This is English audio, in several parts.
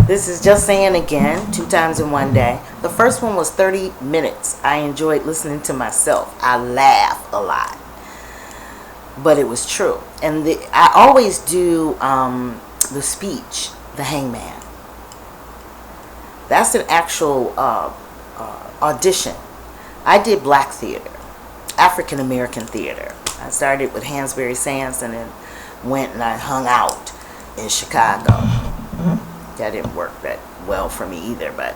This is Just Saying Again, 2 times in one day. The first one was 30 minutes. I enjoyed listening to myself. I laughed a lot. But it was true. And I always do the speech, the hangman. That's an actual audition. I did black theater, African American theater. I started with Hansberry Sands and then went and I hung out in Chicago. That didn't work that well for me either, but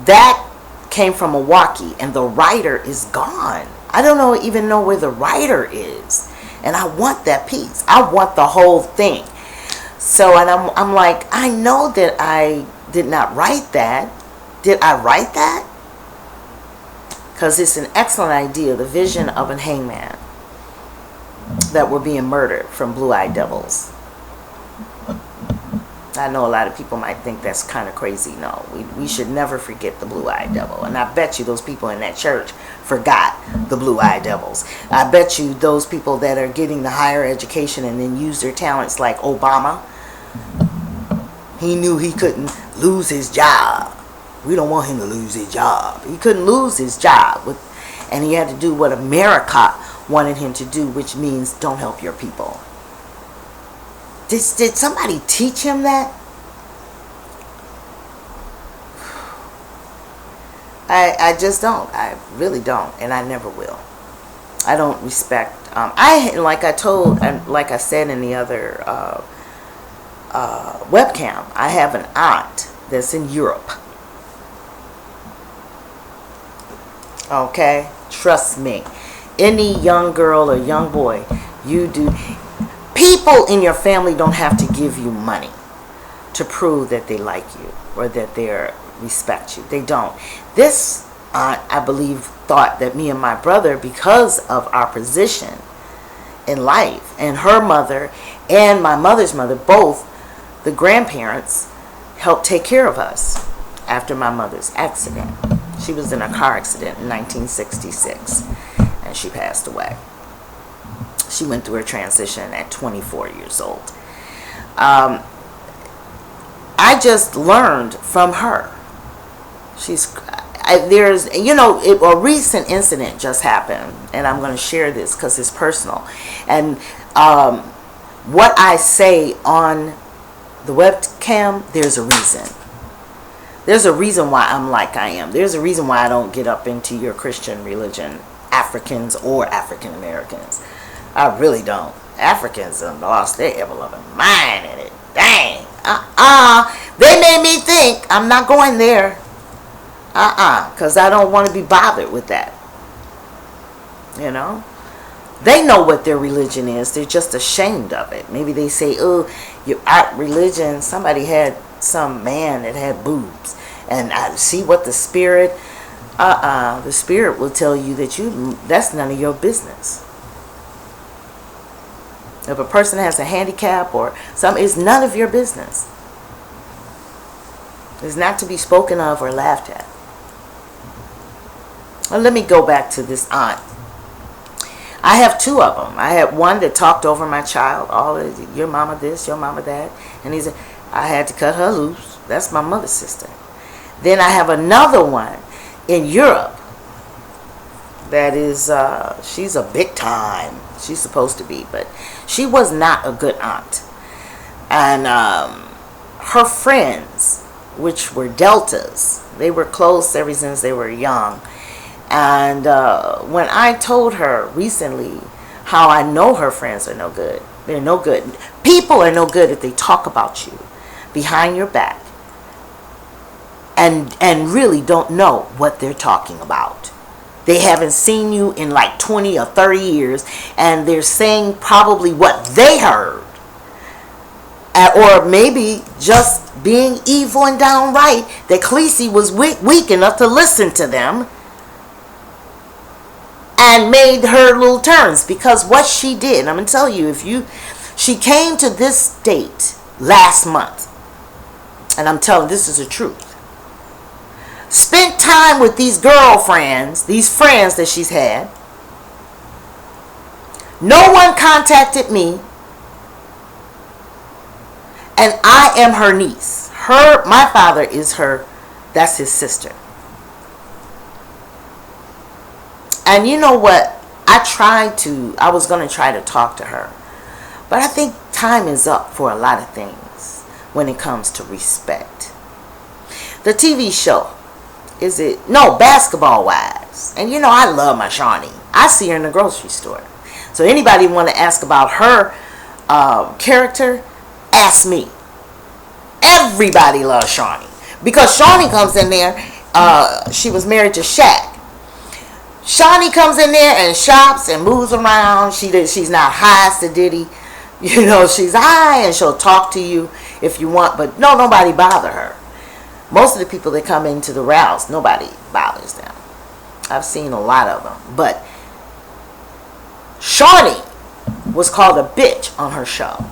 that came from Milwaukee, and the writer is gone. I don't even know where the writer is, and I want that piece. I want the whole thing. So, and I'm like, I know that I did not write that. Did I write that? Because it's an excellent idea, the vision of a hangman that were being murdered from blue-eyed devils. I know a lot of people might think that's kind of crazy. No, we should never forget the blue-eyed devil. And I bet you those people in that church forgot the blue-eyed devils. I bet you those people that are getting the higher education and then use their talents like Obama, he knew he couldn't lose his job. We don't want him to lose his job. He couldn't lose his job, and he had to do what America wanted him to do, which means don't help your people. Did somebody teach him that? I just don't. I really don't, and I never will. I don't respect. Like I said in the other webcam, I have an aunt that's in Europe. Okay, trust me. Any young girl or young boy, you do. People in your family don't have to give you money to prove that they like you or that they respect you. They don't. This aunt, I believe, thought that me and my brother, because of our position in life, and her mother and my mother's mother, both the grandparents, helped take care of us after my mother's accident. She was in a car accident in 1966, and she passed away. She went through her transition at 24 years old. I just learned from her. A recent incident just happened, and I'm going to share this because it's personal. And what I say on the webcam, there's a reason. There's a reason why I'm like I am. There's a reason why I don't get up into your Christian religion, Africans or African Americans. I really don't. Africans have lost their ever-loving mind in it. Dang. They made me think I'm not going there. Because I don't want to be bothered with that. You know? They know what their religion is. They're just ashamed of it. Maybe they say, oh, your religion, somebody had some man that had boobs. And I see what the spirit, the spirit will tell you that that's none of your business. If a person has a handicap or something, it's none of your business. It's not to be spoken of or laughed at. Well, let me go back to this aunt. I have 2 of them. I had one that talked over my child. Your mama this, your mama that. And I had to cut her loose. That's my mother's sister. Then I have another one in Europe. That is, she's a big time. She's supposed to be, but she was not a good aunt. And her friends, which were Deltas, they were close ever since they were young. And when I told her recently how I know her friends are no good, they're no good. People are no good if they talk about you behind your back and really don't know what they're talking about. They haven't seen you in like 20 or 30 years, and they're saying probably what they heard. Or maybe just being evil and downright, that Khaleesi was weak enough to listen to them and made her little turns. Because what she did, I'm going to tell you, she came to this state last month, and I'm telling this is the truth. Spent time with these girlfriends, these friends that she's had. No one contacted me. And I am her niece. My father is her, that's his sister. And you know what? I was going to try to talk to her. But I think time is up for a lot of things when it comes to respect. The TV show, Basketball Wives. And you know, I love my Shawnee. I see her in the grocery store. So anybody want to ask about her character, ask me. Everybody loves Shawnee. Because Shawnee comes in there, she was married to Shaq. Shawnee comes in there and shops and moves around. She's not high as the Diddy. You know, she's high and she'll talk to you if you want, but nobody bother her. Most of the people that come into the routes, nobody bothers them. I've seen a lot of them. But Shawnee was called a bitch on her show,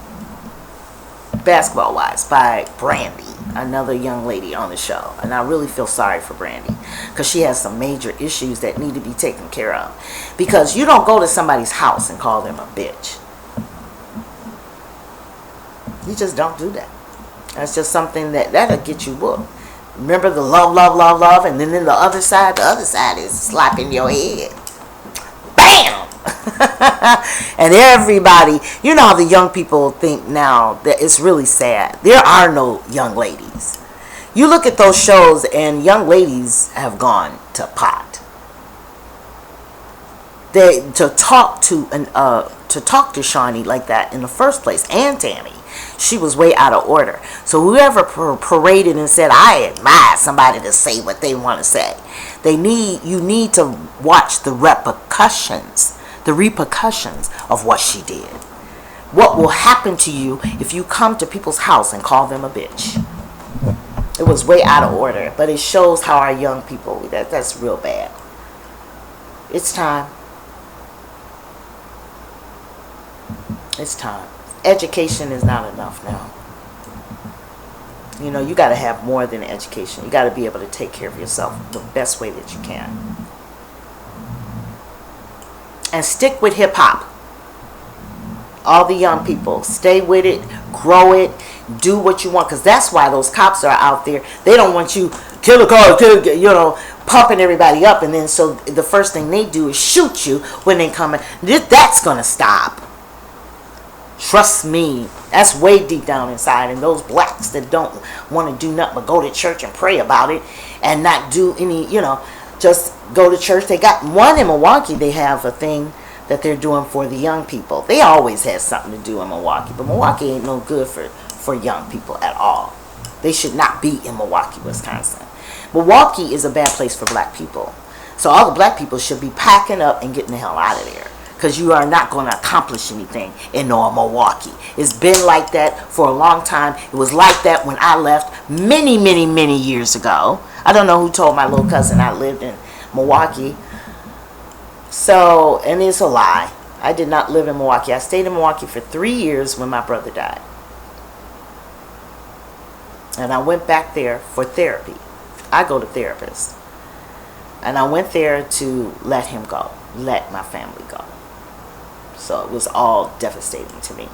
Basketball Wives, by Brandy, another young lady on the show. And I really feel sorry for Brandy because she has some major issues that need to be taken care of. Because you don't go to somebody's house and call them a bitch. You just don't do that. That's just something that'll get you booked. Remember the love, and then the other side is slapping your head. Bam! And everybody, you know how the young people think now that it's really sad. There are no young ladies. You look at those shows and young ladies have gone to pot. To talk to Shawnee like that in the first place, and Tammy, she was way out of order. So whoever paraded and said, I admire somebody to say what they want to say, you need to watch the repercussions of what she did. What will happen to you if you come to people's house and call them a bitch? It was way out of order, but it shows how our young people, that's real bad. It's time. It's time. Education is not enough now. You know, you got to have more than education. You got to be able to take care of yourself the best way that you can. And stick with hip hop. All the young people, stay with it, grow it, do what you want, because that's why those cops are out there. They don't want you kill the car, pumping everybody up, and then so the first thing they do is shoot you when they come in. That's gonna stop. Trust me, that's way deep down inside. And those blacks that don't want to do nothing but go to church and pray about it and not do any, just go to church. They got one in Milwaukee. They have a thing that they're doing for the young people. They always had something to do in Milwaukee, but Milwaukee ain't no good for young people at all. They should not be in Milwaukee, Wisconsin. Milwaukee is a bad place for black people. So all the black people should be packing up and getting the hell out of there, because you are not going to accomplish anything in Milwaukee. It's been like that for a long time. It was like that when I left many, many, many years ago. I don't know who told my little cousin I lived in Milwaukee. So, and it's a lie. I did not live in Milwaukee. I stayed in Milwaukee for 3 years when my brother died. And I went back there for therapy. I go to therapists. And I went there to let him go, let my family go. So it was all devastating to me.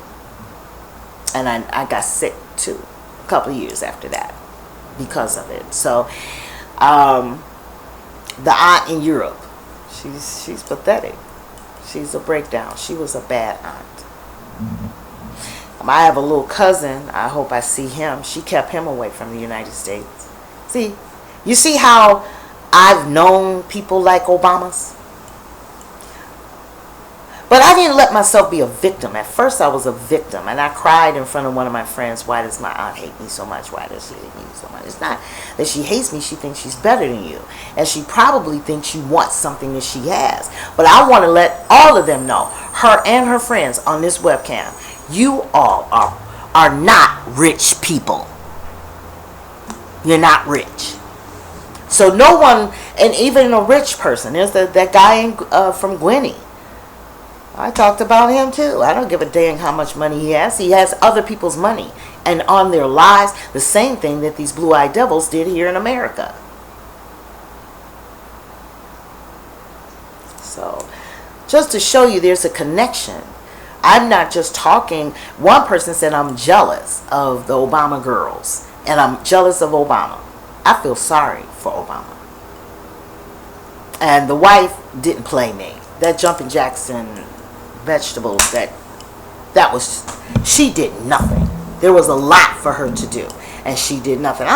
And I got sick too, a couple of years after that because of it. So the aunt in Europe, she's pathetic. She's a breakdown. She was a bad aunt. I have a little cousin. I hope I see him. She kept him away from the United States. See, you see how I've known people like Obama's? But I didn't let myself be a victim. At first I was a victim, and I cried in front of one of my friends, why does my aunt hate me so much? Why does she hate me so much? It's not that she hates me. She thinks she's better than you. And she probably thinks you want something that she has. But I want to let all of them know, her and her friends on this webcam, you all are not rich people. You're not rich. So no one, and even a rich person, there's that guy from Gwinney. I talked about him too. I don't give a dang how much money he has. He has other people's money and on their lives, the same thing that these blue-eyed devils did here in America. So, just to show you there's a connection I'm not just talking. One person said I'm jealous of the Obama girls, and I'm jealous of Obama. I feel sorry for Obama. And the wife didn't play me. That Jumpin' Jackson vegetables, that was, she did nothing. There was a lot for her to do, and she did nothing.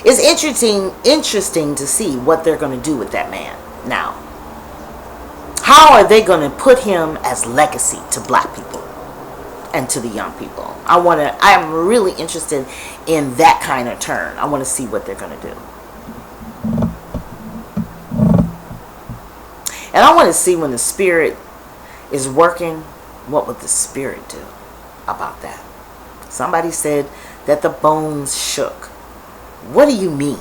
It's interesting to see what they're going to do with that man now. How are they going to put him as legacy to black people and to the young people? I'm really interested in that kind of turn. I want to see what they're going to do. And I want to see when the Spirit is working, what would the Spirit do about that? Somebody said that the bones shook. What do you mean?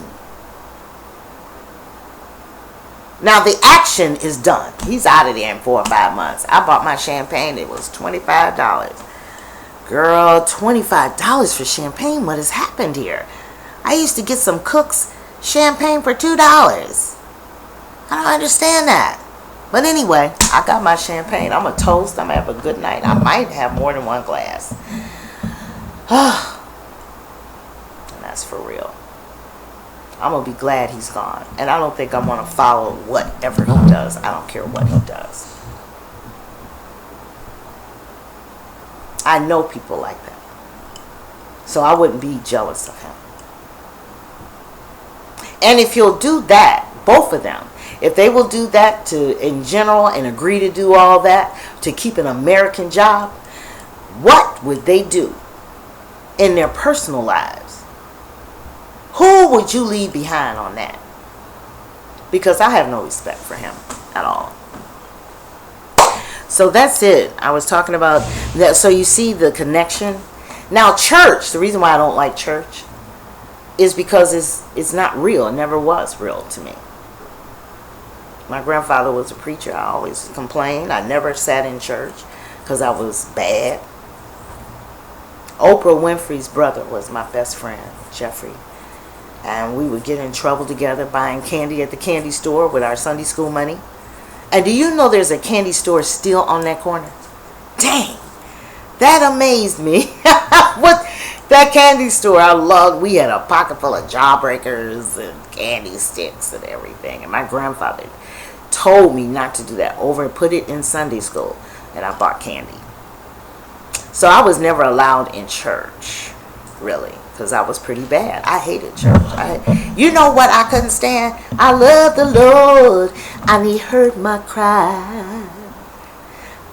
Now the action is done. He's out of there in 4 or 5 months. I bought my champagne. It was $25. Girl, $25 for champagne. What has happened here? I used to get some Cook's champagne for $2. I don't understand that. But anyway, I got my champagne. I'm a toast. I'm going to have a good night. I might have more than one glass. And that's for real. I'm going to be glad he's gone. And I don't think I'm going to follow whatever he does. I don't care what he does. I know people like that. So I wouldn't be jealous of him. And if he'll do that, both of them, if they will do that in general and agree to do all that to keep an American job, what would they do in their personal lives? Who would you leave behind on that? Because I have no respect for him at all. So that's it. I was talking about that. So you see the connection. Now church, the reason why I don't like church is because it's not real. It never was real to me. My grandfather was a preacher. I always complained. I never sat in church because I was bad. Oprah Winfrey's brother was my best friend, Jeffrey. And we would get in trouble together buying candy at the candy store with our Sunday school money. And do you know there's a candy store still on that corner? Dang, that amazed me. What that candy store I loved, we had a pocket full of Jawbreakers and candy sticks and everything. And my grandfather told me not to do that over and put it in Sunday school. And I bought candy. So I was never allowed in church, really, because I was pretty bad. I hated church. You know what I couldn't stand? I love the Lord and He heard my cry.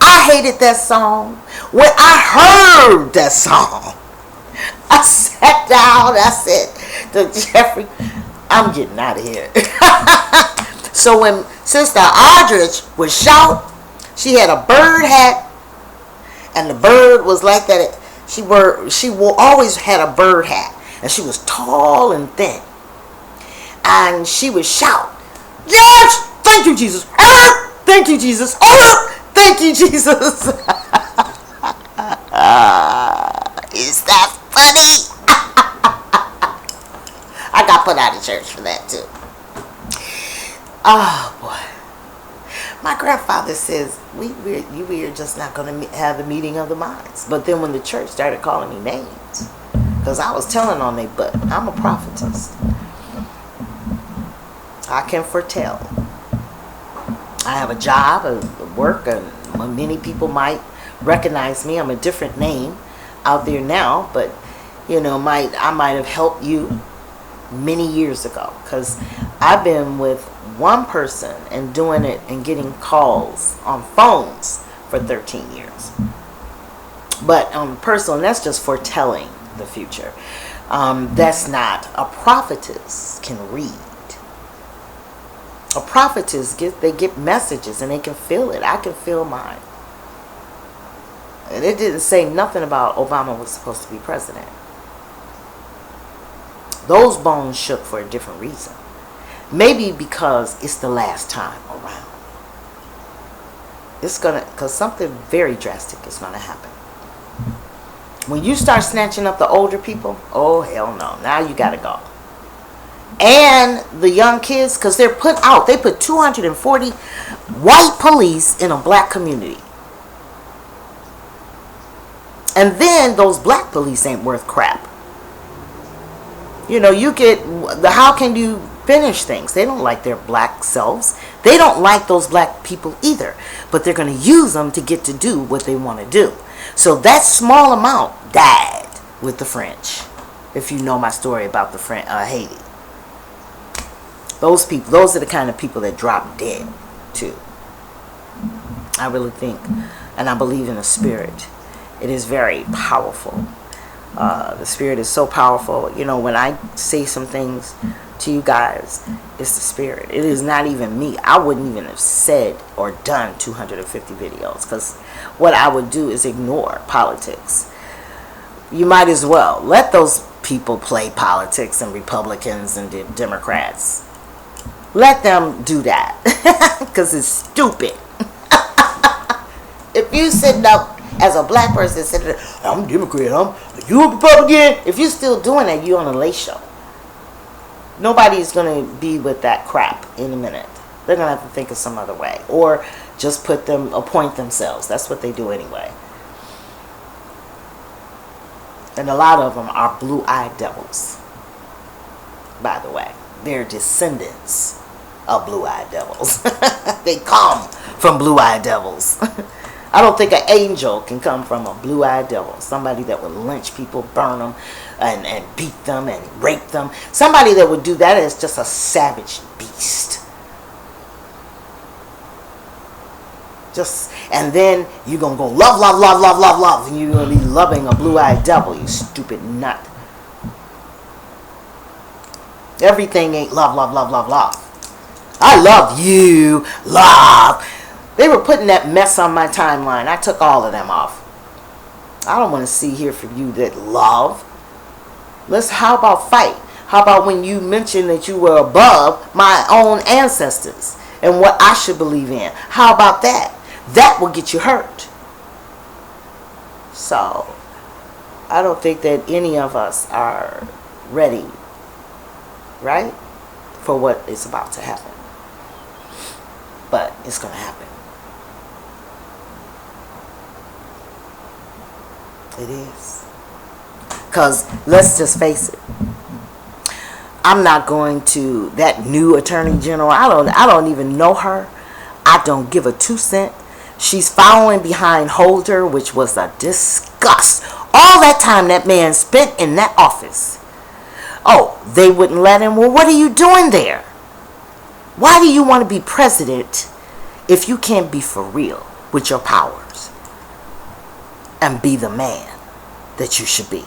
I hated that song. When I heard that song, I sat down. I said to Jeffrey, I'm getting out of here. So when Sister Aldridge would shout, she had a bird hat, and the bird was like that. She always had a bird hat, and she was tall and thin. And she would shout, "Yes! Thank you, Jesus! Thank you, Jesus! Thank you, Jesus!" Is that funny? I got put out of church for that too. Oh boy. My grandfather says, we are just not going to have the meeting of the minds. But then when the church started calling me names, because I was telling on their butt, I'm a prophetess. I can foretell. I have a job, a work, and many people might recognize me. I'm a different name out there now, but I might have helped you many years ago, because I've been with one person and doing it and getting calls on phones for 13 years. But personal, that's just foretelling the future. That's not. A prophetess can read. A prophetess they get messages and they can feel it. I can feel mine. And it didn't say nothing about Obama was supposed to be president. Those bones shook for a different reason. Maybe because it's the last time around. Because something very drastic is gonna happen. When you start snatching up the older people, oh hell no, now you gotta go. And the young kids, because they put 240 white police in a black community. And then those black police ain't worth crap. You know, you get the, how can you finish things? They don't like their black selves. They don't like those black people either. But they're going to use them to get to do what they want to do. So that small amount died with the French. If you know my story about the French, Haiti. Those people, those are the kind of people that drop dead too. I really think, and I believe in the spirit. It is very powerful. The spirit is so powerful. You know, when I say some things to you guys, it's the spirit. It is not even me. I wouldn't even have said or done 250 videos, because what I would do is ignore politics. You might as well let those people play politics, and Republicans and the Democrats. Let them do that, because it's stupid. If you sitting up as a black person, sitting there, I'm Democrat, you a Republican. If you're still doing that, you're on a late show. Nobody's going to be with that crap in a minute. They're going to have to think of some other way, or just appoint themselves. That's what they do anyway. And a lot of them are blue-eyed devils, by the way. They're descendants of blue-eyed devils. They come from blue-eyed devils. I don't think an angel can come from a blue-eyed devil. Somebody that would lynch people, burn them, and beat them, and rape them. Somebody that would do that is just a savage beast. And then you're going to go love, love, love, love, love, love. And you're going to be loving a blue-eyed devil, you stupid nut. Everything ain't love, love, love, love, love. I love you, love. They were putting that mess on my timeline. I took all of them off. I don't want to hear from you that love. How about fight? How about when you mention that you were above my own ancestors and what I should believe in? How about that? That will get you hurt. So, I don't think that any of us are ready, right, for what is about to happen. But it's going to happen. It is. Because let's just face it. I'm not going to that new Attorney General. I don't even know her. I don't give a 2 cents. She's following behind Holder, which was a disgust. All that time that man spent in that office. Oh, they wouldn't let him. Well, what are you doing there? Why do you want to be president if you can't be for real with your powers and be the man that you should be?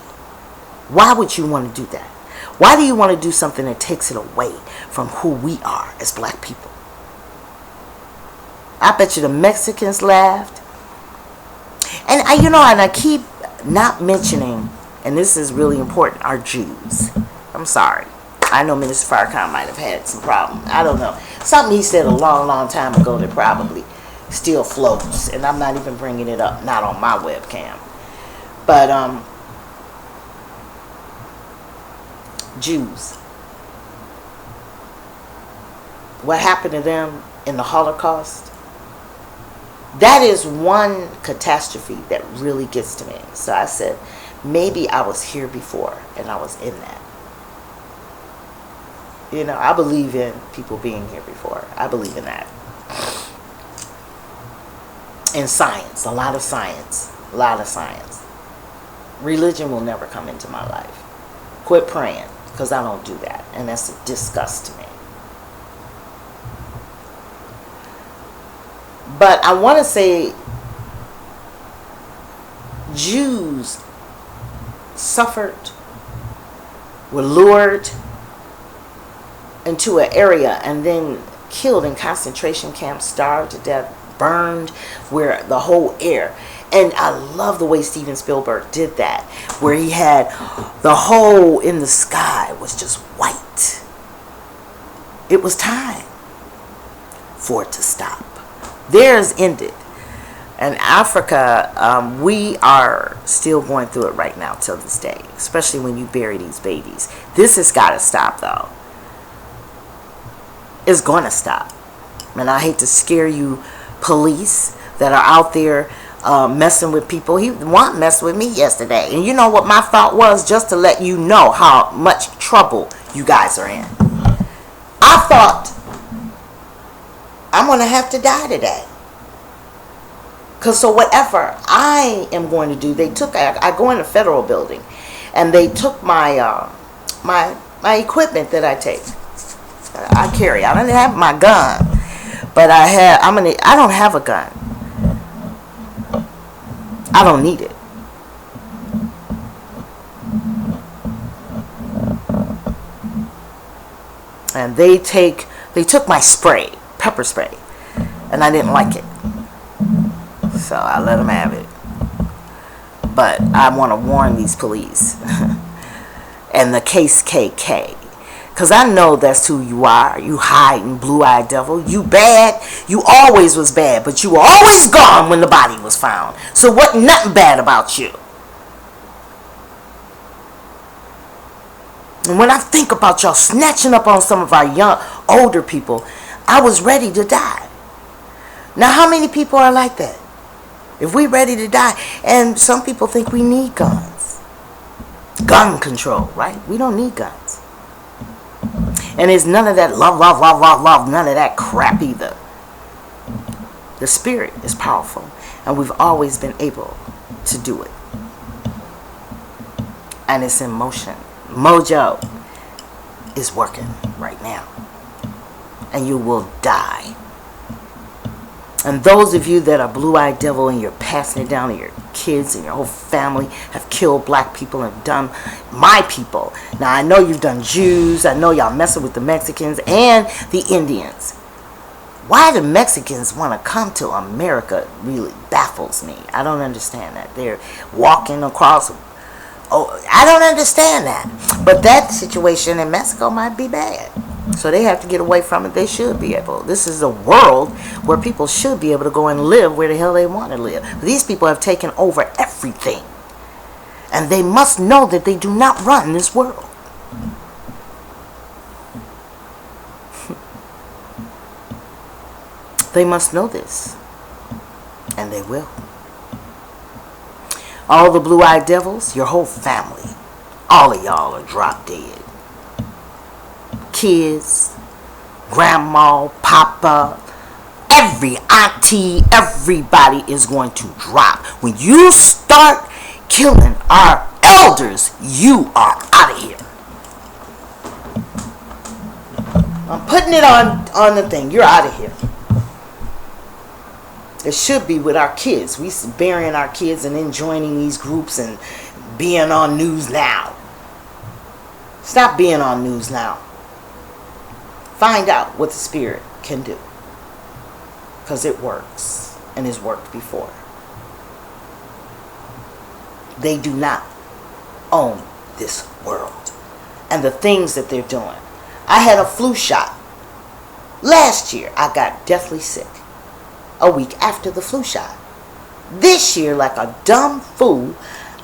Why would you want to do that? Why do you want to do something that takes it away from who we are as black people? I bet you the Mexicans laughed. And I keep not mentioning, and this is really important, our Jews. I'm sorry. I know Minister Farrakhan might have had some problem. I don't know. Something he said a long, long time ago that probably still floats. And I'm not even bringing it up, not on my webcam. But, Jews. What happened to them in the Holocaust? That is one catastrophe that really gets to me. So I said, maybe I was here before and I was in that. I believe in people being here before. I believe in that. In science, a lot of science. A lot of science. Religion will never come into my life. Quit praying, because I don't do that. And that's a disgust to me. But I want to say Jews suffered, were lured into an area and then killed in concentration camps, starved to death, burned, where the whole air. And I love the way Steven Spielberg did that, where he had the whole in the sky was just white. It was time for it to stop. Theirs ended. And Africa, we are still going through it right now till this day, especially when you bury these babies. This has got to stop, though. It's going to stop. And I hate to scare you police that are out there messing with people. He wasn't messing with me yesterday. And you know what my thought was? Just to let you know how much trouble you guys are in. I thought, I'm going to have to die today. Because so whatever I am going to do, I go in a federal building, and they took my my equipment that I carry. I don't have my gun, but I don't have a gun. I don't need it. And they took my spray, pepper spray, and I didn't like it. So I let them have it. But I want to warn these police and the Case KK. Because I know that's who you are. You hiding, blue-eyed devil. You bad. You always was bad. But you were always gone when the body was found. So wasn't nothing bad about you. And when I think about y'all snatching up on some of our young, older people, I was ready to die. Now, how many people are like that? If we ready to die, and some people think we need guns. Gun control, right? We don't need guns. And it's none of that love, none of that crap either. The spirit is powerful, and we've always been able to do it. And it's in motion. Mojo is working right now. And you will die. And those of you that are blue-eyed devil and you're passing it down to your kids and your whole family, have killed black people and done my people. Now, I know you've done Jews. I know y'all messing with the Mexicans and the Indians. Why the Mexicans want to come to America really baffles me. I don't understand that. They're walking across. Oh, I don't understand that. But that situation in Mexico might be bad. So they have to get away from it. They should be able. This is a world where people should be able to go and live where the hell they want to live. But these people have taken over everything. And they must know that they do not run this world. They must know this. And they will. All the blue-eyed devils, your whole family, all of y'all are drop dead. Kids, grandma, papa, every auntie, everybody is going to drop. When you start killing our elders, you are out of here. I'm putting it on the thing. You're out of here. It should be with our kids. We burying our kids and then joining these groups and being on News Now. Stop being on News Now. Find out what the spirit can do. Because it works. And has worked before. They do not own this world. And the things that they're doing. I had a flu shot. Last year, I got deathly sick. A week after the flu shot. This year, like a dumb fool,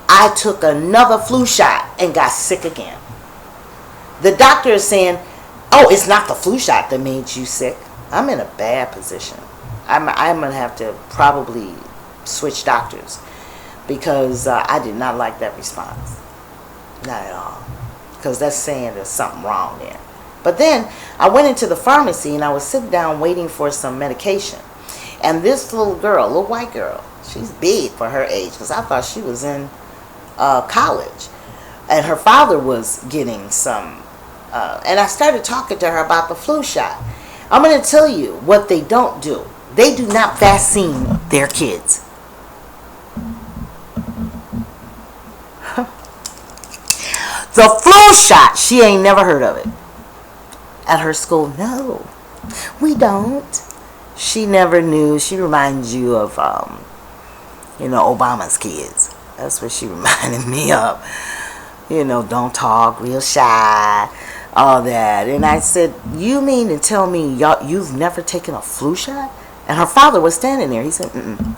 I took another flu shot and got sick again. The doctor is saying, oh, it's not the flu shot that made you sick. I'm in a bad position. I'm going to have to probably switch doctors because I did not like that response. Not at all. Because that's saying there's something wrong there. But then I went into the pharmacy and I was sitting down waiting for some medication. And this little girl, little white girl, she's big for her age because I thought she was in college. And her father was getting some. And I started talking to her about the flu shot. I'm going to tell you what they don't do. They do not vaccine their kids. The flu shot, she ain't never heard of it. At her school, no, we don't. She never knew. She reminds you of, Obama's kids. That's what she reminded me of. Don't talk, real shy, all that. And I said, you mean to tell me you've never taken a flu shot? And her father was standing there. He said, mm-mm.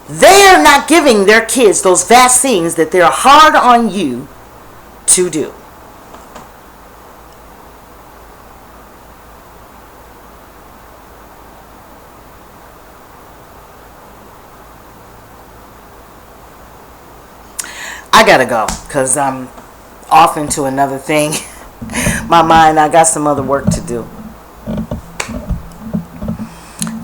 They are not giving their kids those vaccines that they're hard on you to do. I gotta go because I'm off into another thing. My mind, I got some other work to do.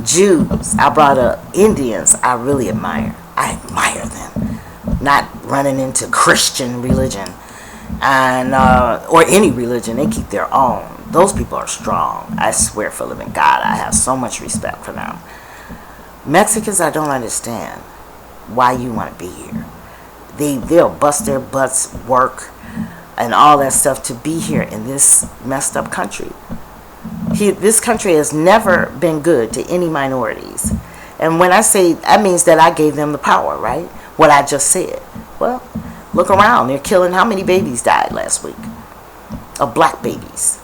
Jews, I brought up. Indians, I really admire. I admire them. Not running into Christian religion and or any religion. They keep their own. Those people are strong. I swear for living God, I have so much respect for them. Mexicans, I don't understand why you want to be here. They'll bust their butts, work, and all that stuff to be here in this messed up country. This country has never been good to any minorities. And when I say, that means that I gave them the power, right? What I just said. Well, look around. They're killing, how many babies died last week? Of black babies.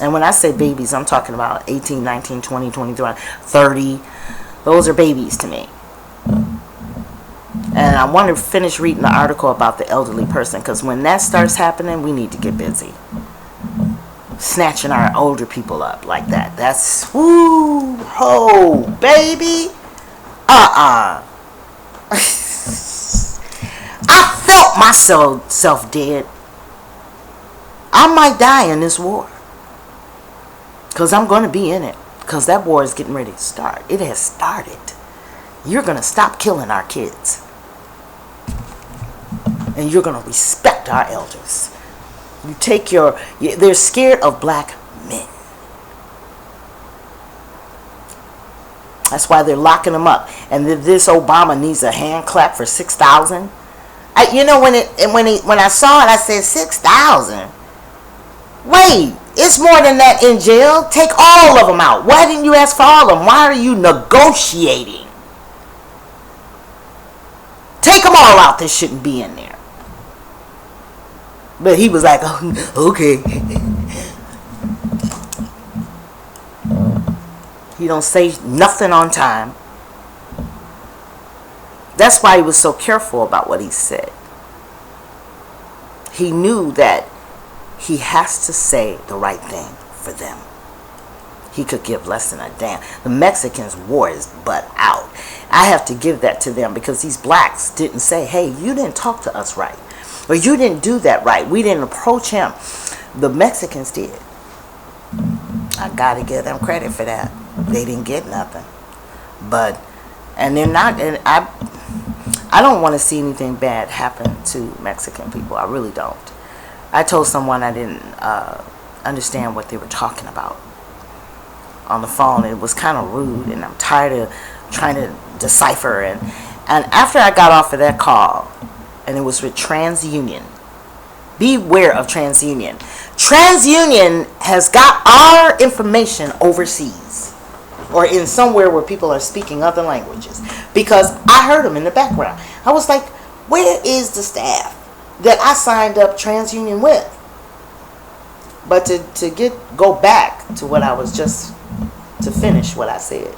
And when I say babies, I'm talking about 18, 19, 20, 23, 30. Those are babies to me. And I want to finish reading the article about the elderly person, because when that starts happening, we need to get busy. Snatching our older people up like that. That's, woo, ho, baby. I felt myself dead. I might die in this war. Because I'm going to be in it. Because that war is getting ready to start. It has started. You're going to stop killing our kids. And you're going to respect our elders. You take they're scared of black men. That's why they're locking them up. And this Obama needs a hand clap for 6,000. You know, when I saw it, I said 6,000. Wait, it's more than that in jail. Take all of them out. Why didn't you ask for all of them? Why are you negotiating? Take them all out. This shouldn't be in there. But he was like, oh, okay. He don't say nothing on time. That's why he was so careful about what he said. He knew that he has to say the right thing for them. He could give less than a damn. The Mexicans wore his butt out. I have to give that to them, because these blacks didn't say, hey, you didn't talk to us right. Or you didn't do that right. We didn't approach him. The Mexicans did. I got to give them credit for that. They didn't get nothing. And they're not, and I don't want to see anything bad happen to Mexican people. I really don't. I told someone I didn't understand what they were talking about on the phone. It was kind of rude, and I'm tired of trying to decipher. And after I got off of that call, and it was with TransUnion. Beware of TransUnion. TransUnion has got our information overseas, or in somewhere where people are speaking other languages, because I heard them in the background. I was like, where is the staff that I signed up TransUnion with? But to go back to what I was just, to finish what I said,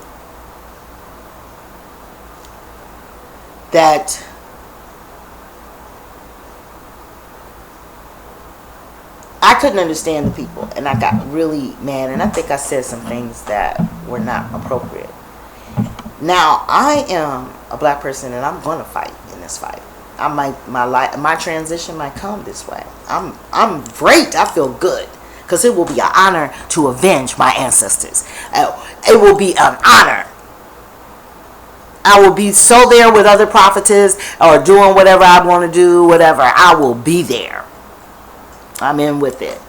that I couldn't understand the people, and I got really mad, and I think I said some things that were not appropriate. Now, I am a black person, and I'm going to fight in this fight. My transition might come this way. I'm great. I feel good, because it will be an honor to avenge my ancestors. It will be an honor. I will be so there with other prophetess, or doing whatever I want to do, whatever. I will be there. I'm in with it.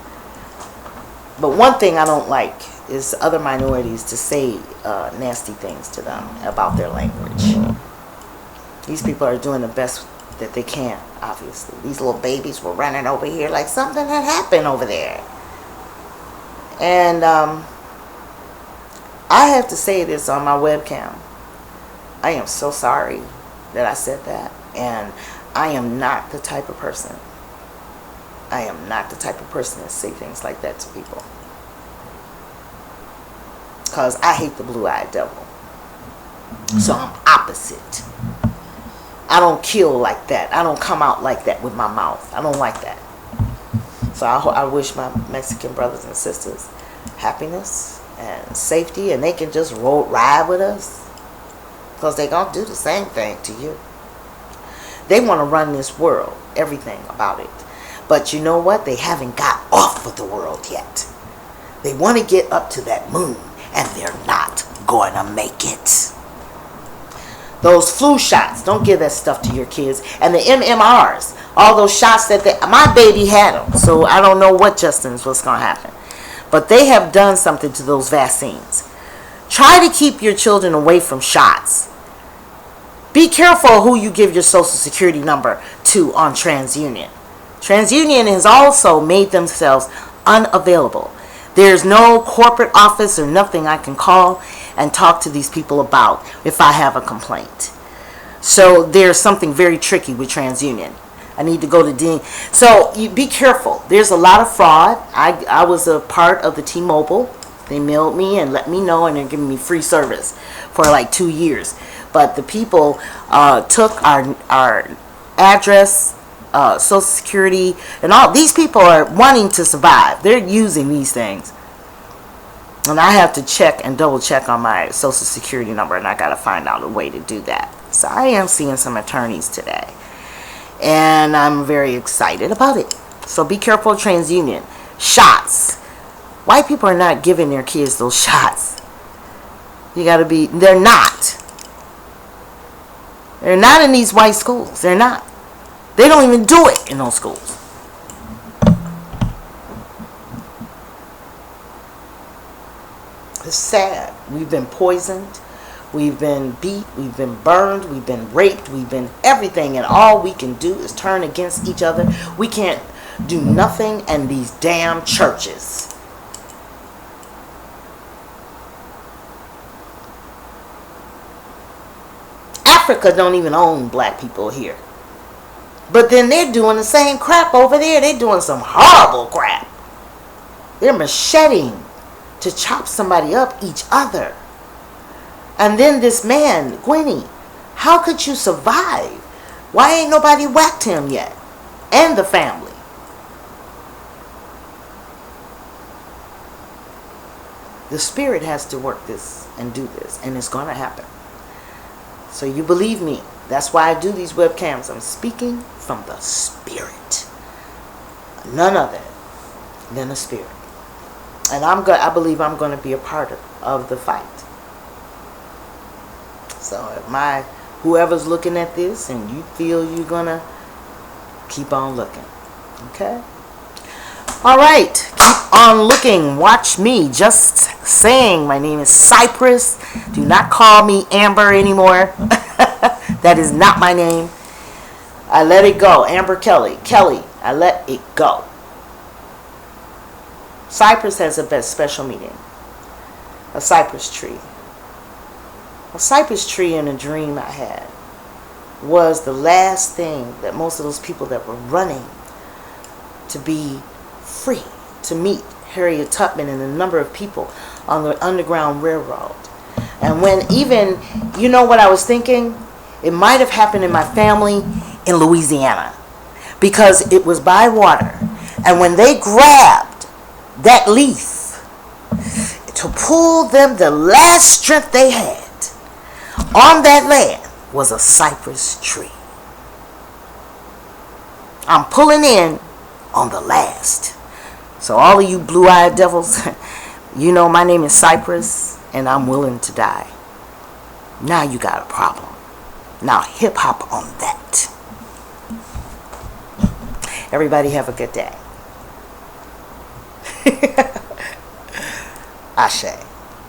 But one thing I don't like is other minorities to say nasty things to them about their language. These people are doing the best that they can, obviously. These little babies were running over here like something had happened over there. And I have to say this on my webcam. I am so sorry that I said that. And I am not the type of person. I am not the type of person that say things like that to people. Because I hate the blue-eyed devil. So I'm opposite. I don't kill like that. I don't come out like that with my mouth. I don't like that. So I wish my Mexican brothers and sisters happiness and safety, and they can just ride with us, because they're going to do the same thing to you. They want to run this world, everything about it. But you know what? They haven't got off of the world yet. They want to get up to that moon, and they're not going to make it. Those flu shots, don't give that stuff to your kids. And the MMRs, all those shots my baby had them. So I don't know what's going to happen. But they have done something to those vaccines. Try to keep your children away from shots. Be careful who you give your social security number to on TransUnion. TransUnion has also made themselves unavailable. There's no corporate office or nothing I can call and talk to these people about if I have a complaint. So there's something very tricky with TransUnion. I need to go to Dean. So you be careful. There's a lot of fraud. I was a part of the T-Mobile. They mailed me and let me know, and they're giving me free service for like 2 years. But the people took our address, Social Security, and all. These people are wanting to survive. They're using these things. And I have to check and double check on my Social Security number, and I got to find out a way to do that. So I am seeing some attorneys today, and I'm very excited about it. So be careful, TransUnion. Shots. White people are not giving their kids those shots. They're not. They're not in these white schools. They're not. They don't even do it in those schools. It's sad. We've been poisoned. We've been beat. We've been burned. We've been raped. We've been everything. And all we can do is turn against each other. We can't do nothing in these damn churches. Africa don't even own black people here. But then they're doing the same crap over there. They're doing some horrible crap. They're macheting to chop somebody up, each other. And then this man, Gwynny, how could you survive? Why ain't nobody whacked him yet? And the family. The spirit has to work this and do this, and it's going to happen. So you believe me. That's why I do these webcams. I'm speaking from the spirit. None other than the spirit. And I believe I'm going to be a part of the fight. So if whoever's looking at this and you feel you're going to keep on looking. Okay? All right. Keep on looking. Watch me. Just saying, my name is Cypress. Do not call me Amber anymore. That is not my name. I let it go. Amber Kelly. Kelly, I let it go. Cypress has a special meaning. A cypress tree. A cypress tree in a dream I had was the last thing that most of those people that were running to be free, to meet Harriet Tubman and a number of people on the Underground Railroad. And when even, you know what I was thinking? It might have happened in my family in Louisiana, because it was by water. And when they grabbed that leaf to pull them the last strength they had on that land was a cypress tree. I'm pulling in on the last. So all of you blue-eyed devils, you know my name is Cypress, and I'm willing to die. Now you got a problem. Now hip-hop on that. Everybody have a good day. Ashe.